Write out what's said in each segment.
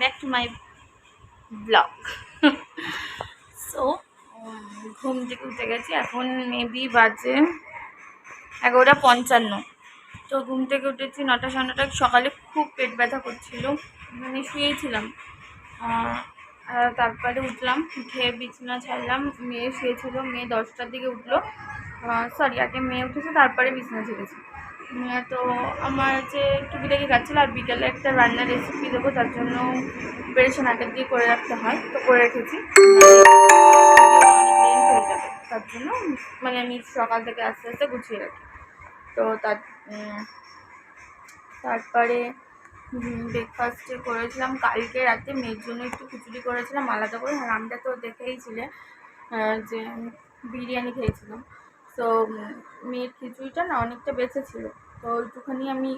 Back to my blog. So ঘুম থেকে উঠে গেছি, এখন মেবি বাজে 11:55। তো ঘুম থেকে উঠেছি 9টা 9:30। সকালে খুব পেট ব্যথা করছিল, মানে শুয়েছিলাম। তারপরে উঠলাম, উঠে বিছানা ছাড়লাম। মেয়ে শুয়েছিল, মেয়ে 10টার দিকে উঠলো। সরি, আগে মেয়ে উঠেছে তারপরে বিছানা ছেড়েছি। তো আমার যে টুকিটাকি কাজ ছিল, আর বিকেলে একটা রান্নার রেসিপি দেবো, তার জন্য প্রিপারেশন আগের দিয়ে করে রাখতে হয়, তো করে রেখেছি। অনেক লেট হয়ে যাবে, তার জন্য মানে আমি সকাল থেকে আস্তে আস্তে গুছিয়ে রাখি। তো তারপরে ব্রেকফাস্টে করেছিলাম কালকে রাতে মেয়ের জন্য একটু খিচুড়ি করেছিলাম আলাদা করে। আর আমরা তো দেখেইছিলে যে বিরিয়ানি খেয়েছিলাম। তো মেয়ের খিচুড়িটা না অনেকটা বেঁচে ছিল, তো ওইটুখানি আমি,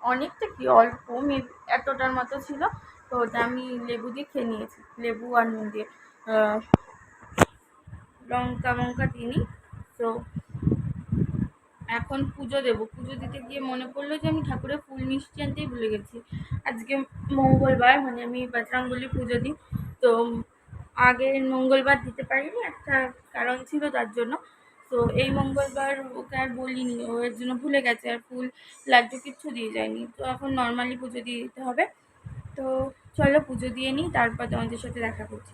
অনেকটা কি অল্প, এতটার মতো ছিল, তো ওটা আমি লেবু দিয়ে খেয়ে নিয়েছি, লেবু আর নুন দিয়ে। লঙ্কা দিইনি। তো এখন পুজো দেবো, পুজো দিতে গিয়ে মনে পড়লো যে আমি ঠাকুরের ফুল মিষ্টি আনতেই ভুলে গেছি। আজকে মঙ্গলবার, মানে আমি বজরংবলী পুজো দিই, তো আগের মঙ্গলবার দিতে পারিনি, একটা কারণ ছিল তার জন্য। তো এই মঙ্গলবার ওকে আর বলিনি, ও এর জন্য ভুলে গেছে, আর ফুল লাড্ডু কিচ্ছু দিয়ে যায়নি। তো এখন নর্মালি পুজো দিয়ে দিতে হবে। তো চলো পুজো দিয়ে নিই, তারপর তোমাদের সাথে দেখা করছি।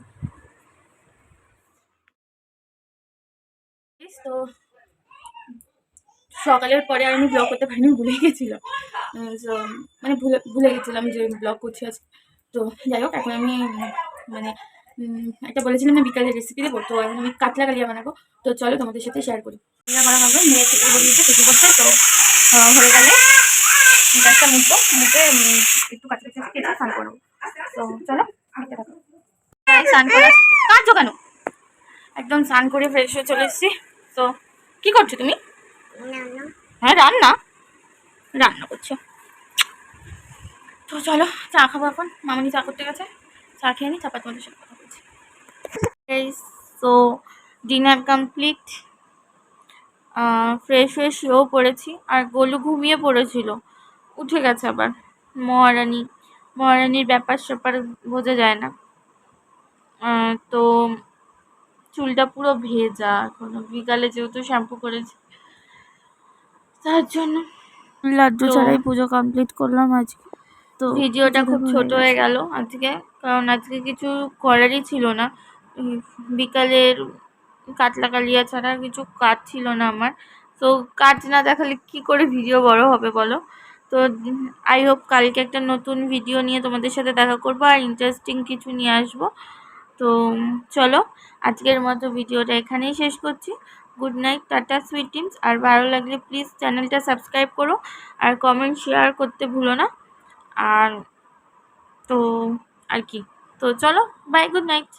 তো সকালের পরে আর আমি ব্লগ করতে পারিনি, ভুলে গেছিলাম। মানে ভুলে গেছিলাম যে ব্লগ করছি আজ। তো যাই হোক, এখন আমি মানে একটা বলেছিলাম না বিকালের রেসিপি দেবো, তো এখন আমি কাতলা কালিয়া বানাবো। তো চলো তোমাদের সাথে শেয়ার করি। কালিয়া বানানো হবে, মেয়ে থেকে বলিয়েছে কিছু করতে। তো হয়ে গেলে গ্যাসটা মুখবো, মুখে একটু কাছাকাছি কেটে স্নান করবো। তো চলো দেখতে থাকো। স্নান করে কাটছো কেন? একদম স্নান করে ফ্রেশ হয়ে চলে এসেছি। তো কি করছো তুমি? হ্যাঁ, রান্না করছো। তো চলো চা খাবো, এখন মামনি চা করতে গেছে, চা খেয়ে নি, তারপর তোমাদের সাথে কথা বলছি। সো ডিনার কমপ্লিট, ফ্রেশ হয়ে শুয়েও পড়েছি, আর গোলু ঘুমিয়ে পড়েছিল, উঠে গেছে আবার। মহারানীর ব্যাপার স্যাপার বোঝা যায় না। তো চুলটা পুরো ভেজা এখনো, বিকালে যেহেতু শ্যাম্পু করেছি তার জন্য। লাড্ডু ছাড়াই পুজো কমপ্লিট করলাম আজকে। তো ভিডিওটা খুব ছোট হয়ে গেল আজকে, কারণ আজকে কিছু করারই ছিল না। বিকালের কাতলা কালিয়া ছাড়া কিছু কাজ ছিল না আমার। তো কাজ না দেখালে কি করে ভিডিও বড় হবে বলো? তো আই হোপ কালকে একটা নতুন ভিডিও নিয়ে তোমাদের সাথে দেখা করবো, আর ইন্টারেস্টিং কিছু নিয়ে আসবো। তো চলো আজকের মতো ভিডিওটা এখানেই শেষ করছি। Good night, tata sweet dreams. আর ভালো লাগলে প্লিজ চ্যানেলটা সাবস্ক্রাইব করো, আর কমেন্ট শেয়ার করতে ভুলো না। আর তো আর কি, তো চলো বাই, গুড নাইট।